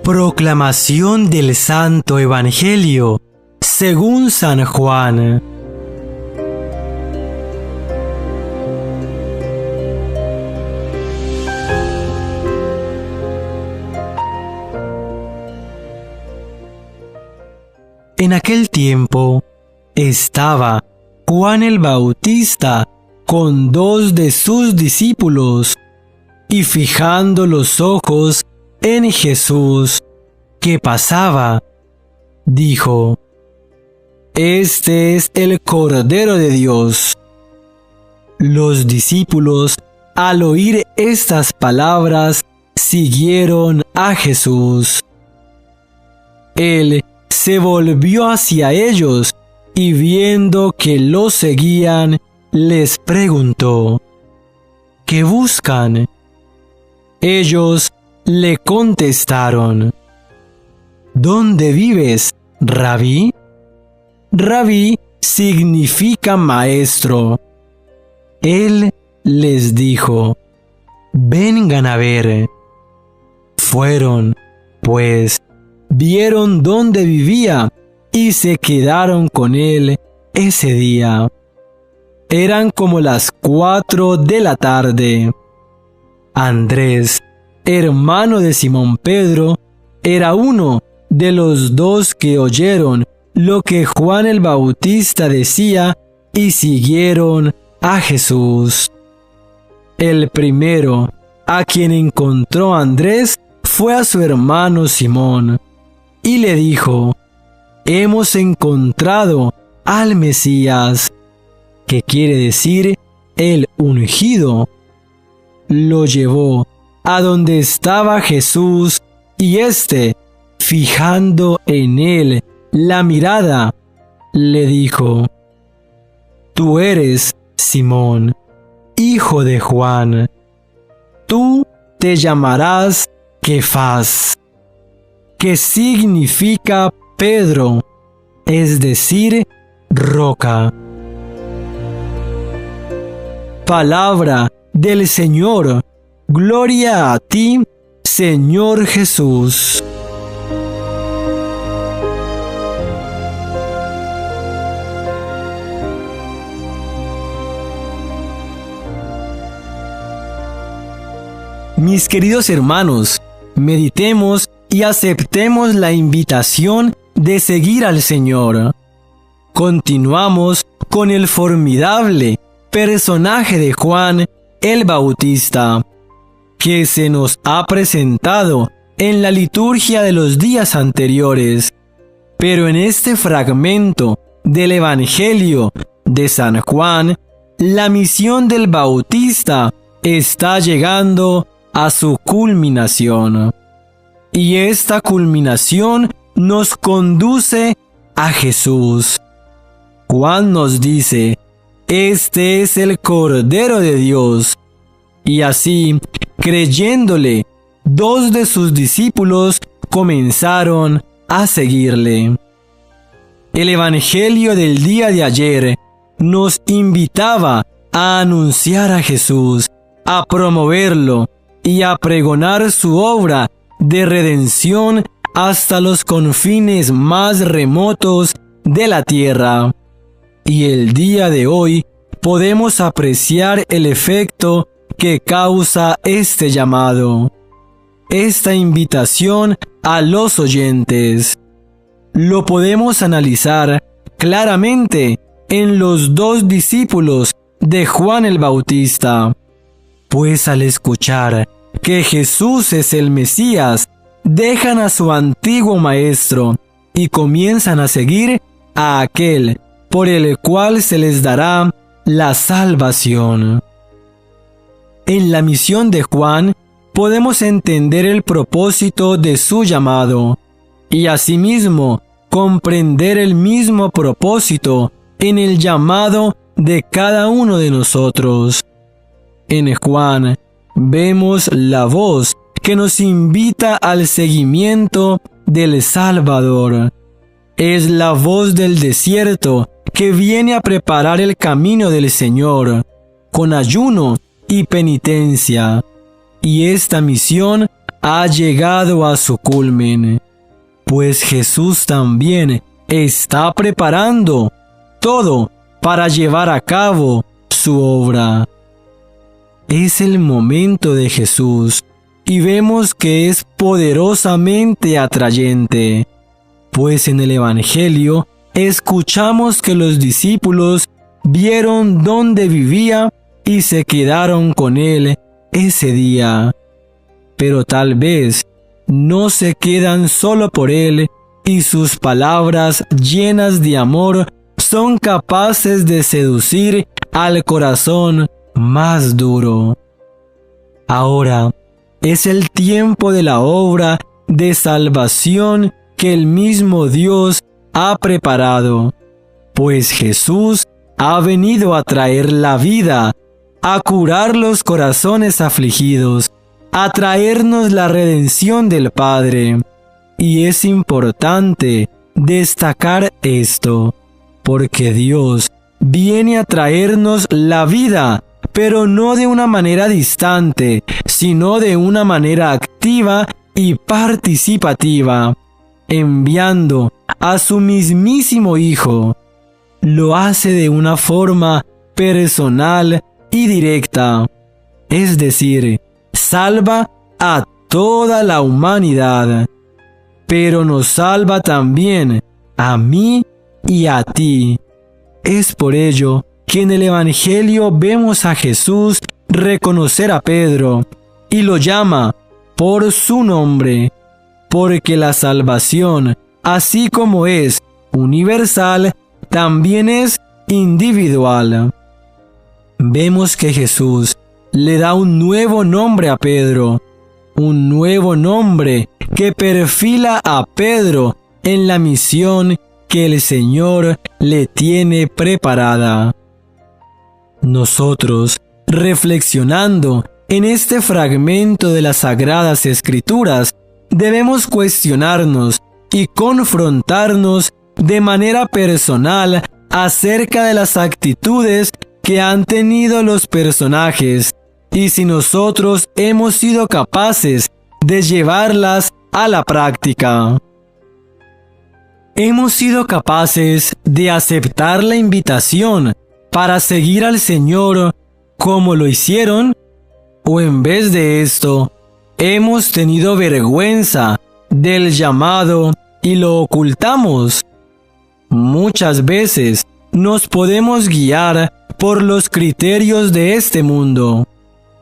Proclamación del Santo Evangelio según San Juan. En aquel tiempo estaba Juan el Bautista con 2 de sus discípulos, y fijando los ojos en Jesús, que pasaba, dijo: «Este es el Cordero de Dios». Los discípulos, al oír estas palabras, siguieron a Jesús. Él se volvió hacia ellos y, viendo que lo seguían, les preguntó: «¿Qué buscan?». Ellos le contestaron: «¿Dónde vives, Rabí?». Rabí significa maestro. Él les dijo: «Vengan a ver». Fueron, pues, vieron dónde vivía y se quedaron con él ese día. Eran como las 4 de la tarde. Andrés, hermano de Simón Pedro, era uno de los 2 que oyeron lo que Juan el Bautista decía y siguieron a Jesús. El primero a quien encontró Andrés fue a su hermano Simón, y le dijo: «Hemos encontrado al Mesías», que quiere decir el ungido. Lo llevó a donde estaba Jesús, y éste, fijando en él la mirada, le dijo: «Tú eres Simón, hijo de Juan. Tú te llamarás Kefas», que significa Pedro, es decir, roca. Palabra del Señor. Gloria a ti, Señor Jesús. Mis queridos hermanos, meditemos y aceptemos la invitación de seguir al Señor. Continuamos con el formidable personaje de Juan el Bautista, que se nos ha presentado en la liturgia de los días anteriores. Pero en este fragmento del Evangelio de San Juan, la misión del Bautista está llegando a su culminación. Y esta culminación nos conduce a Jesús. Juan nos dice: «Este es el Cordero de Dios». Y así, creyéndole, 2 de sus discípulos comenzaron a seguirle. El Evangelio del día de ayer nos invitaba a anunciar a Jesús, a promoverlo y a pregonar su obra de redención hasta los confines más remotos de la tierra. Y el día de hoy podemos apreciar el efecto que causa este llamado, esta invitación a los oyentes. Lo podemos analizar claramente en los 2 discípulos de Juan el Bautista, pues al escuchar que Jesús es el Mesías, dejan a su antiguo maestro y comienzan a seguir a aquel por el cual se les dará la salvación. En la misión de Juan podemos entender el propósito de su llamado y asimismo comprender el mismo propósito en el llamado de cada uno de nosotros. En Juan vemos la voz que nos invita al seguimiento del Salvador. Es la voz del desierto que viene a preparar el camino del Señor, con ayuno y penitencia. Y esta misión ha llegado a su culmen, pues Jesús también está preparando todo para llevar a cabo su obra. Es el momento de Jesús y vemos que es poderosamente atrayente, pues en el Evangelio escuchamos que los discípulos vieron dónde vivía y se quedaron con él ese día. Pero tal vez no se quedan solo por él y sus palabras llenas de amor son capaces de seducir al corazón más duro. Ahora es el tiempo de la obra de salvación que el mismo Dios ha preparado, pues Jesús ha venido a traer la vida, a curar los corazones afligidos, a traernos la redención del Padre. Y es importante destacar esto, porque Dios viene a traernos la vida, pero no de una manera distante, sino de una manera activa y participativa, enviando a su mismísimo Hijo. Lo hace de una forma personal y directa, es decir, salva a toda la humanidad, pero nos salva también a mí y a ti. Es por ello que en el Evangelio vemos a Jesús reconocer a Pedro y lo llama por su nombre, porque la salvación, así como es universal, también es individual. Vemos que Jesús le da un nuevo nombre a Pedro, un nuevo nombre que perfila a Pedro en la misión que el Señor le tiene preparada. Nosotros, reflexionando en este fragmento de las Sagradas Escrituras, debemos cuestionarnos y confrontarnos de manera personal acerca de las actitudes que han tenido los personajes y si nosotros hemos sido capaces de llevarlas a la práctica. ¿Hemos sido capaces de aceptar la invitación para seguir al Señor como lo hicieron? ¿O en vez de esto, hemos tenido vergüenza del llamado y lo ocultamos? Muchas veces nos podemos guiar por los criterios de este mundo.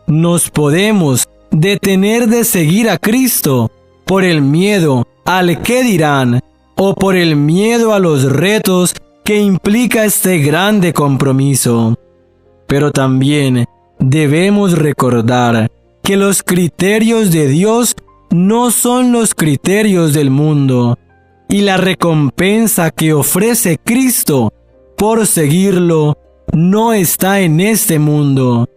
Nos podemos detener de seguir a Cristo por el miedo al qué dirán o por el miedo a los retos que implica este grande compromiso. Pero también debemos recordar que los criterios de Dios no son los criterios del mundo, y la recompensa que ofrece Cristo por seguirlo no está en este mundo,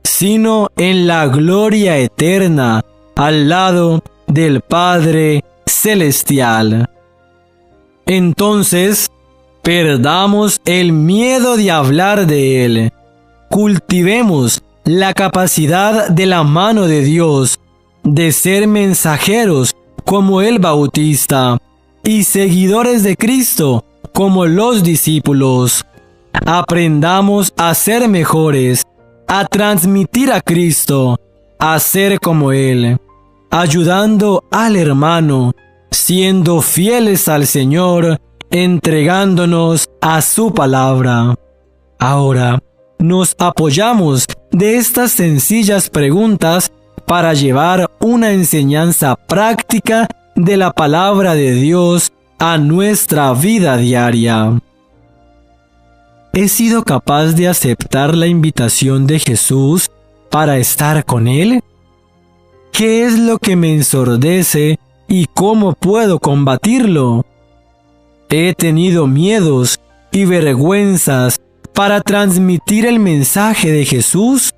sino en la gloria eterna al lado del Padre Celestial. Entonces, perdamos el miedo de hablar de Él. Cultivemos la capacidad de la mano de Dios de ser mensajeros como el Bautista y seguidores de Cristo como los discípulos. Aprendamos a ser mejores, a transmitir a Cristo, a ser como Él, ayudando al hermano, siendo fieles al Señor, entregándonos a su palabra. Ahora, nos apoyamos de estas sencillas preguntas para llevar una enseñanza práctica de la palabra de Dios a nuestra vida diaria. ¿He sido capaz de aceptar la invitación de Jesús para estar con Él? ¿Qué es lo que me ensordece y cómo puedo combatirlo? ¿He tenido miedos y vergüenzas para transmitir el mensaje de Jesús?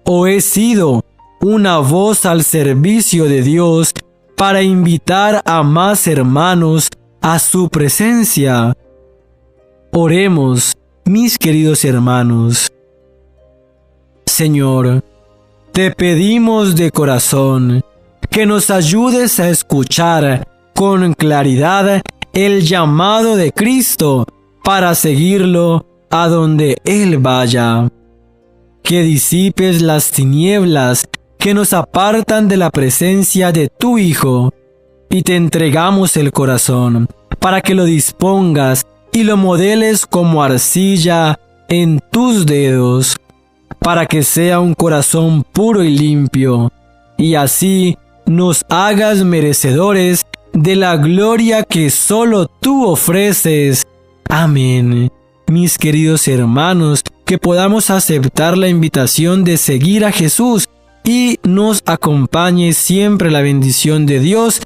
¿O he sido una voz al servicio de Dios para invitar a más hermanos a su presencia? Oremos, mis queridos hermanos. Señor, te pedimos de corazón que nos ayudes a escuchar con claridad el llamado de Cristo para seguirlo a donde Él vaya. Que disipes las tinieblas que nos apartan de la presencia de tu Hijo, y te entregamos el corazón para que lo dispongas y lo modeles como arcilla en tus dedos, para que sea un corazón puro y limpio, y así nos hagas merecedores de la gloria que solo tú ofreces. Amén. Mis queridos hermanos, que podamos aceptar la invitación de seguir a Jesús y nos acompañe siempre la bendición de Dios,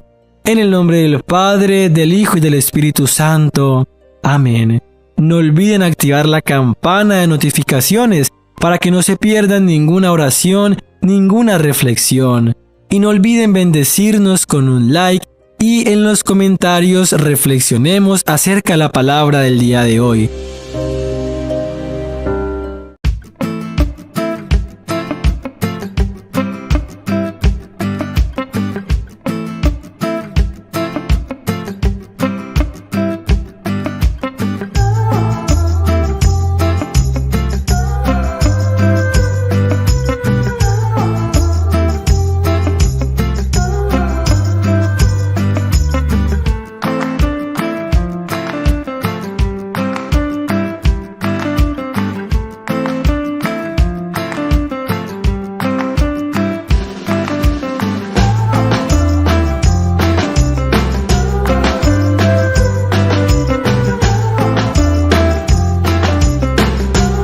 en el nombre del Padre, del Hijo y del Espíritu Santo. Amén. No olviden activar la campana de notificaciones para que no se pierdan ninguna oración, ninguna reflexión. Y no olviden bendecirnos con un like y en los comentarios reflexionemos acerca de la palabra del día de hoy.